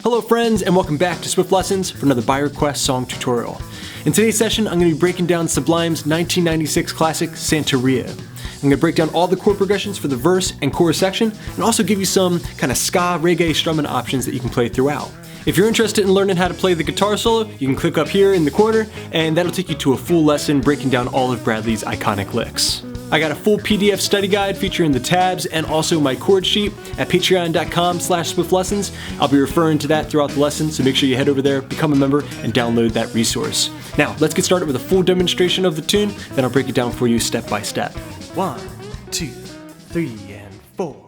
Hello friends, and welcome back to Swift Lessons for another by request song tutorial. In today's session, I'm going to be breaking down Sublime's 1996 classic, Santeria. I'm going to break down all the chord progressions for the verse and chorus section, and also give you some kind of ska, reggae strumming options that you can play throughout. If you're interested in learning how to play the guitar solo, you can click up here in the corner, and that'll take you to a full lesson breaking down all of Bradley's iconic licks. I got a full PDF study guide featuring the tabs and also my chord sheet at patreon.com/swiftlessons. I'll be referring to that throughout the lesson, so make sure you head over there, become a member, and download that resource. Now, let's get started with a full demonstration of the tune, then I'll break it down for you step by step. 1, 2, 3, and 4.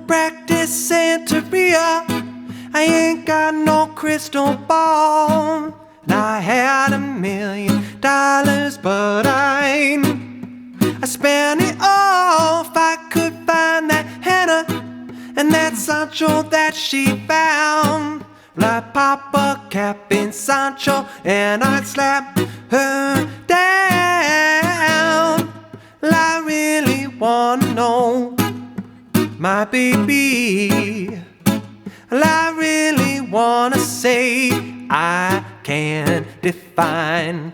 Practice Santeria, I ain't got no crystal ball. And I had $1 million, but I spent it all. If I could find that henna and that Sancho that she found, well, I'd pop a cap in Sancho and I'd slap her down. Well, I really wanna know my baby. Well, I really wanna say I can't define.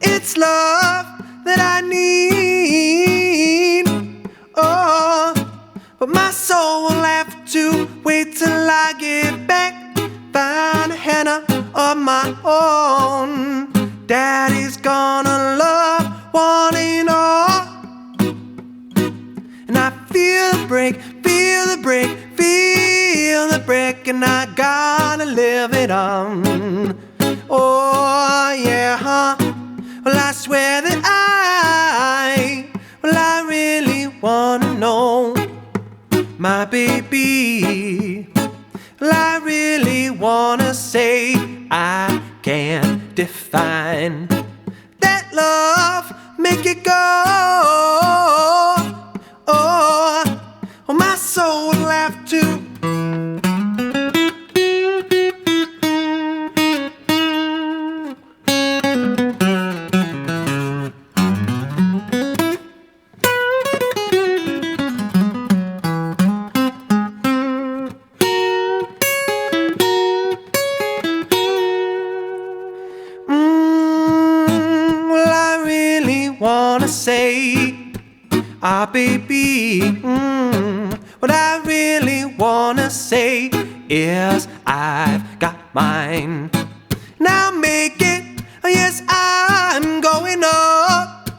It's love that I need. Oh, but my soul will have to wait till I get back. Find a henna of my own. Daddy's gonna love one and all. And I feel the break, feel the break, feel the break, and I gotta live it on. Oh yeah, well I swear that I really wanna know my baby. Well, I really wanna say I can't define that love, make it go. Oh, well, my soul will have to. Well, I really wanna say, ah, baby, what I really wanna say is I've got mine. Now make it, yes, I'm going up.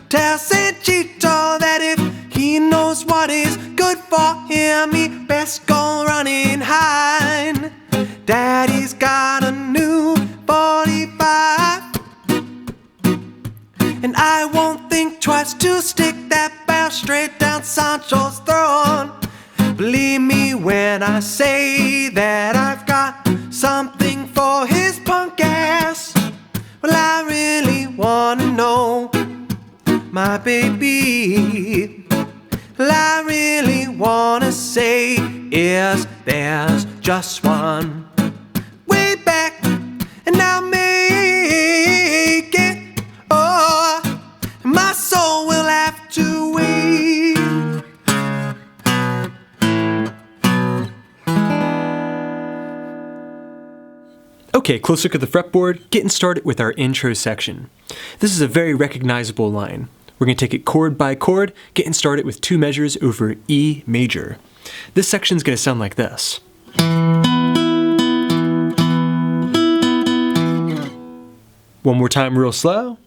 Tell Sanchito that if he knows what is good for him, he best go running hide. Daddy's got a new 45, and I won't think twice to stick that barrel straight down Sancho's throat. Believe me when I say that I've got something for his punk ass. Well, I really wanna know my baby. Well, I really wanna say is there's just one way back, and I'll make it. Oh, my soul will have to wait. Okay, close look at the fretboard, getting started with our intro section. This is a very recognizable line. We're going to take it chord by chord, getting started with 2 measures over E major. This section is going to sound like this. One more time real slow.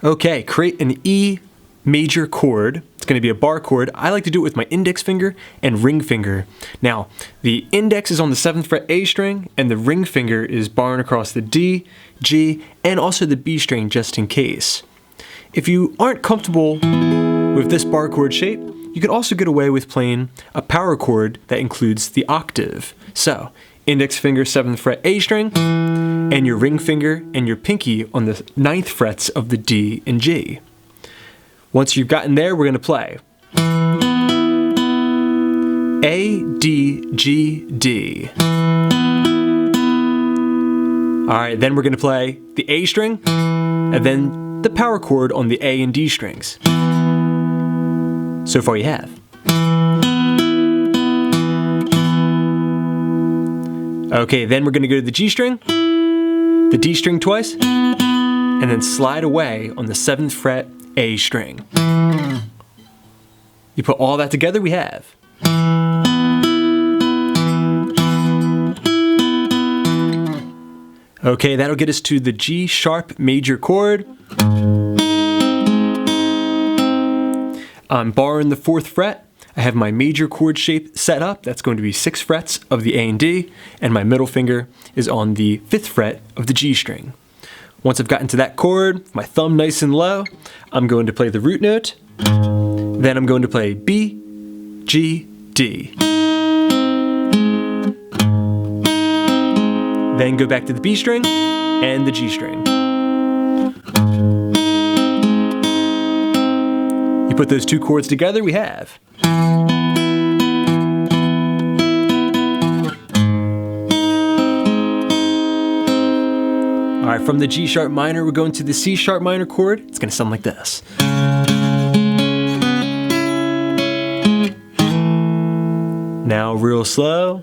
Okay, create an E major chord. It's going to be a bar chord. I like to do it with my index finger and ring finger. Now, the index is on the 7th fret A string, and the ring finger is barring across the D, G, and also the B string just in case. If you aren't comfortable with this bar chord shape, you can also get away with playing a power chord that includes the octave. So, index finger 7th fret A string, and your ring finger and your pinky on the 9th frets of the D and G. Once you've gotten there, we're going to play. A, D, G, D. Alright, then we're going to play the A string, and then the power chord on the A and D strings. So far you have. Okay, then we're going to go to the G string, the D string twice, and then slide away on the 7th fret A string. You put all that together, we have. Okay, that'll get us to the G sharp major chord. I'm barring the 4th fret. I have my major chord shape set up. That's going to be 6 frets of the A and D, and my middle finger is on the 5th fret of the G string. Once I've gotten to that chord, my thumb nice and low, I'm going to play the root note. Then I'm going to play B, G, D. Then go back to the B string and the G string. You put those two chords together, we have. Alright, from the G sharp minor, we're going to the C sharp minor chord. It's going to sound like this. Now real slow.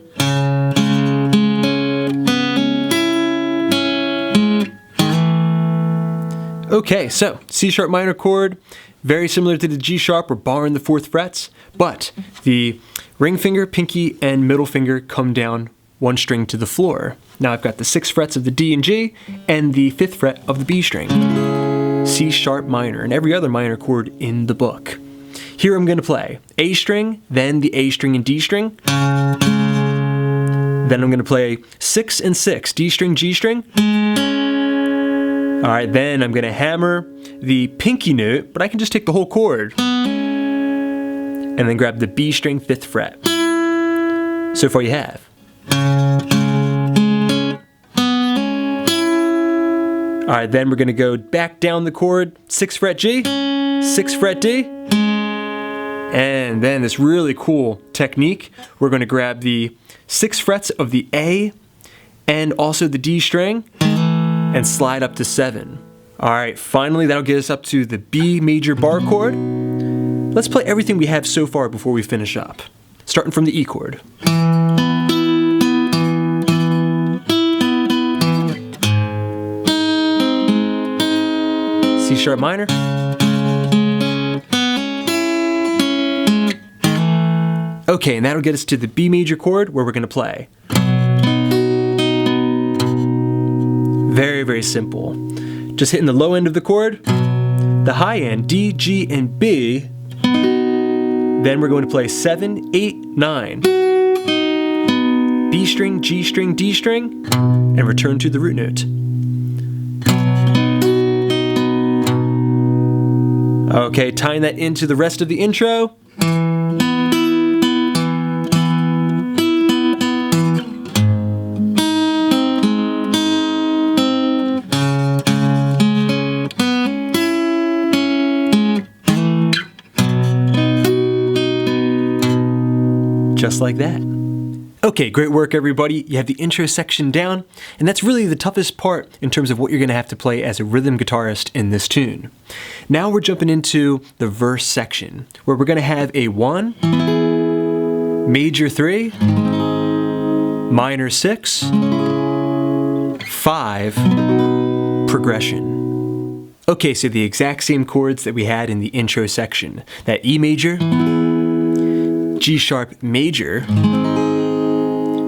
Okay, so C sharp minor chord, very similar to the G sharp, we're barring the 4th frets, but the ring finger, pinky, and middle finger come down 1 string to the floor. Now I've got the 6 frets of the D and G and the 5th fret of the B string. C sharp minor, and every other minor chord in the book. Here I'm going to play A string, then the A string and D string. Then I'm going to play 6 and 6, D string, G string. Alright, then I'm going to hammer the pinky note, but I can just take the whole chord. And then grab the B string 5th fret. So far you have. Alright, then we're going to go back down the chord, 6th fret G, 6th fret D. And then this really cool technique, we're going to grab the 6 frets of the A and also the D string and slide up to 7. Alright, finally that'll get us up to the B major bar chord. Let's play everything we have so far before we finish up. Starting from the E chord. C sharp minor. Okay, and that'll get us to the B major chord where we're going to play. Very, very simple. Just hitting the low end of the chord, the high end, D, G, and B. Then we're going to play 7, 8, 9. B string, G string, D string, and return to the root note. Okay, tying that into the rest of the intro. Just like that. Okay, great work everybody. You have the intro section down, and that's really the toughest part in terms of what you're going to have to play as a rhythm guitarist in this tune. Now we're jumping into the verse section, where we're going to have a 1, major 3, minor 6, 5 progression. Okay, so the exact same chords that we had in the intro section. That E major, G sharp major,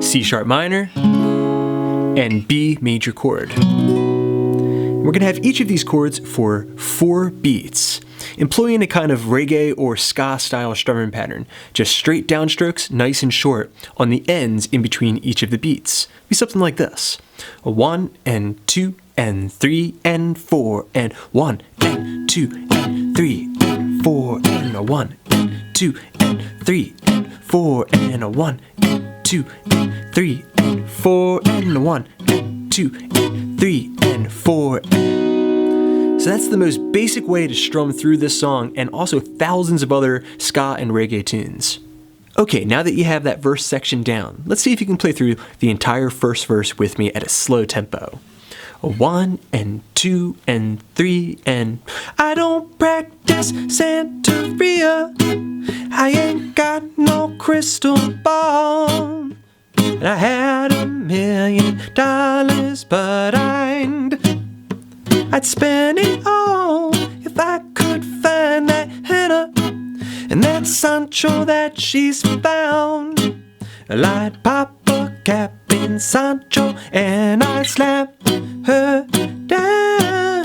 C sharp minor, and B major chord. We're going to have each of these chords for 4 beats, employing a kind of reggae or ska style strumming pattern, just straight downstrokes, nice and short, on the ends in between each of the beats. Be something like this. A 1 and 2 and 3 and 4 and 1 and 2 and 3 and 4 and a 1 and 2 and 3 and 4 and a 1 and 2 and 3 and 4 and a 1 and 2 and 3 and 4. So that's the most basic way to strum through this song and also thousands of other ska and reggae tunes. Okay, now that you have that verse section down, let's see if you can play through the entire first verse with me at a slow tempo. 1 and 2 and 3 and I don't practice Santeria. I ain't got no crystal ball. And I had $1 million, but I'd spend it all if I could find that henna and that Sancho that she's found. I'd pop a cap in Sancho and I'd slap her down.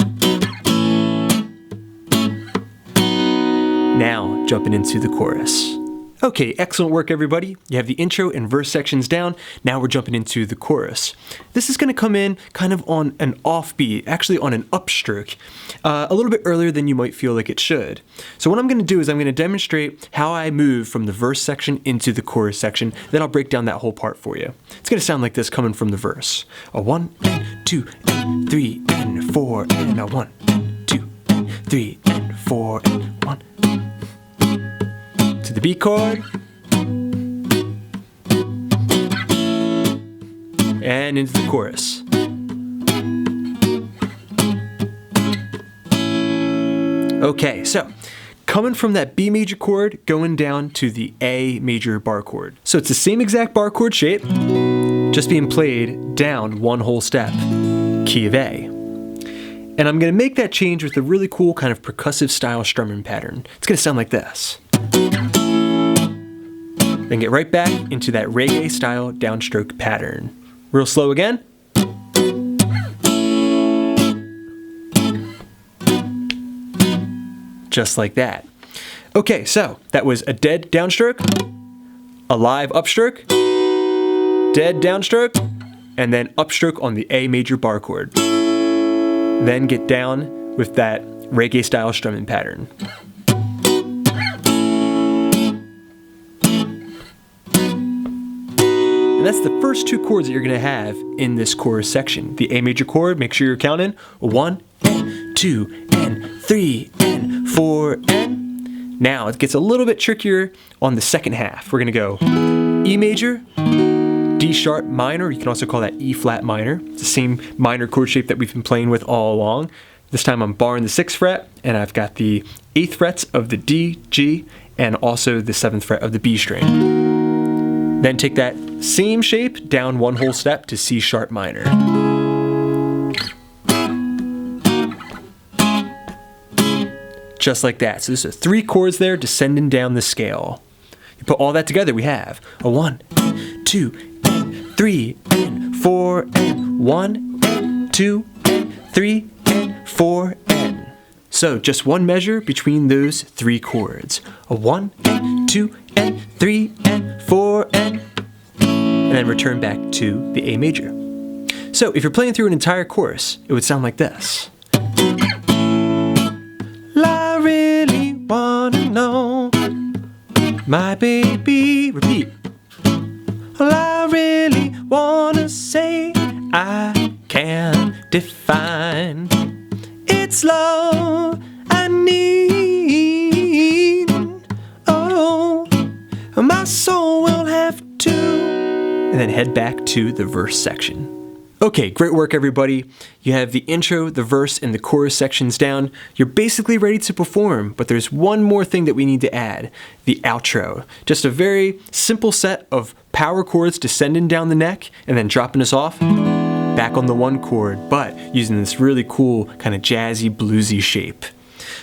Now, jumping into the chorus. Okay, excellent work everybody. You have the intro and verse sections down. Now we're jumping into the chorus. This is going to come in kind of on an offbeat, actually on an upstroke, a little bit earlier than you might feel like it should. So what I'm going to do is I'm going to demonstrate how I move from the verse section into the chorus section, then I'll break down that whole part for you. It's going to sound like this coming from the verse. 1 and 2 and 3 and 4 and a 1 and 2 and 3 and 4 and 1. To the B chord, and into the chorus. Okay, so coming from that B major chord, going down to the A major bar chord. So it's the same exact bar chord shape, just being played down one whole step, key of A. And I'm going to make that change with a really cool kind of percussive style strumming pattern. It's going to sound like this. Then get right back into that reggae style downstroke pattern. Real slow again. Just like that. Okay, so that was a dead downstroke, a live upstroke, dead downstroke, and then upstroke on the A major bar chord. Then get down with that reggae style strumming pattern. And that's the first two chords that you're going to have in this chorus section. The A major chord, make sure you're counting 1 and 2 and 3 and 4 and. Now it gets a little bit trickier on the second half. We're going to go E major, D sharp minor, you can also call that E flat minor. It's the same minor chord shape that we've been playing with all along. This time I'm barring the 6th fret, and I've got the 8th frets of the D, G, and also the 7th fret of the B string. Then take that same shape down one whole step to C sharp minor. Just like that. So there's 3 chords there descending down the scale. You put all that together, we have a 1, 2, and 3, and 4, and 1, and 2, and 3, and 4, and. So just one measure between those 3 chords. A 1, and 2, and 3, and 4, and then return back to the A major. So if you're playing through an entire chorus, it would sound like this. I really wanna know, my baby, repeat. I really wanna say I can't define. It's love I need. Oh, my soul will have to. And then head back to the verse section. Okay, great work everybody. You have the intro, the verse, and the chorus sections down. You're basically ready to perform, but there's one more thing that we need to add, the outro. Just a very simple set of power chords descending down the neck and then dropping us off back on the 1 chord, but using this really cool kind of jazzy, bluesy shape.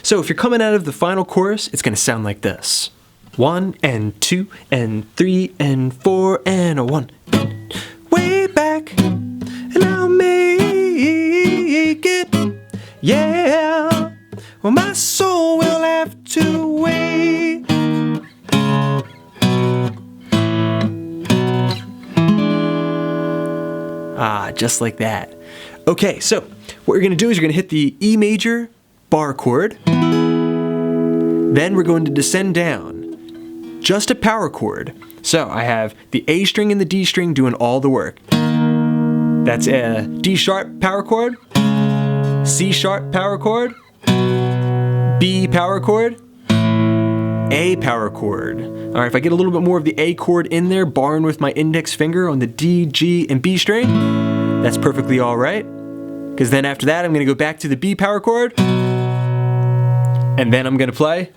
So if you're coming out of the final chorus, it's going to sound like this. 1 and 2 and 3 and 4 and a 1 and way back. And I'll make it, yeah. Well, my soul will have to wait. Just like that. Okay, so what you're going to do is you're going to hit the E major bar chord. Then we're going to descend down. Just a power chord. So I have the A string and the D string doing all the work. That's a D sharp power chord, C sharp power chord, B power chord, A power chord. Alright, if I get a little bit more of the A chord in there, barring with my index finger on the D, G, and B string, that's perfectly alright. Because then after that, I'm going to go back to the B power chord, and then I'm going to play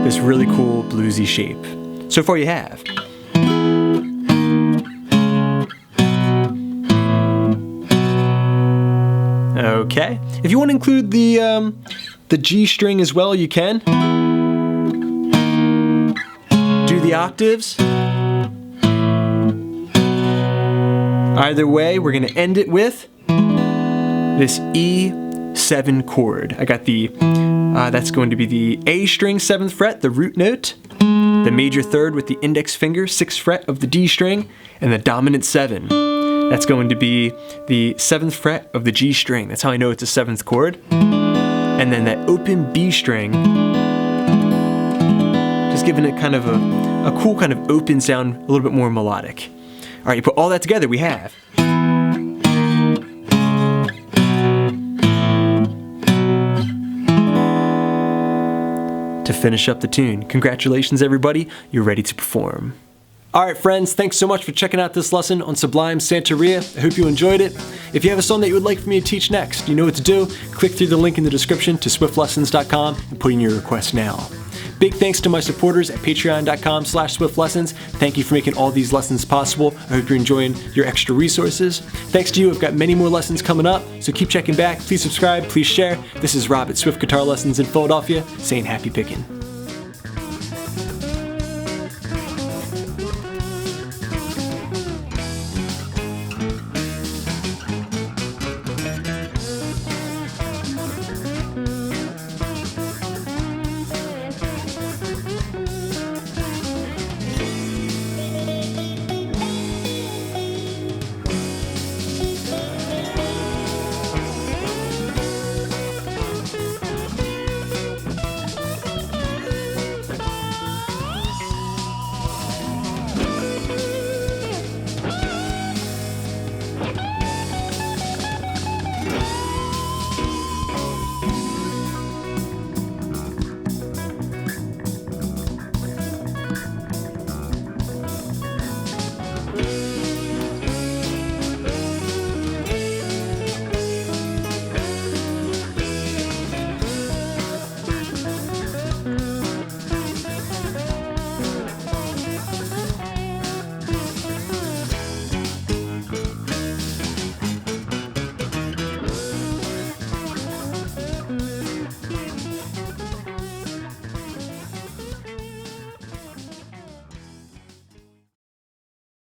this really cool bluesy shape. So far you have. Okay. If you want to include the G string as well, you can. Do the octaves. Either way, we're going to end it with this E7 chord. I got the, that's going to be the A string 7th fret, the root note, the major third with the index finger, 6th fret of the D string, and the dominant 7. That's going to be the 7th fret of the G string. That's how I know it's a 7th chord. And then that open B string, just giving it kind of a cool kind of open sound, a little bit more melodic. All right, you put all that together, we have. To finish up the tune. Congratulations, everybody, you're ready to perform. Alright friends, thanks so much for checking out this lesson on Sublime Santeria. I hope you enjoyed it. If you have a song that you would like for me to teach next, you know what to do. Click through the link in the description to swiftlessons.com and put in your request now. Big thanks to my supporters at patreon.com/swiftlessons. Thank you for making all these lessons possible. I hope you're enjoying your extra resources. Thanks to you, I've got many more lessons coming up, so keep checking back. Please subscribe, please share. This is Rob at Swift Guitar Lessons in Philadelphia, saying happy picking.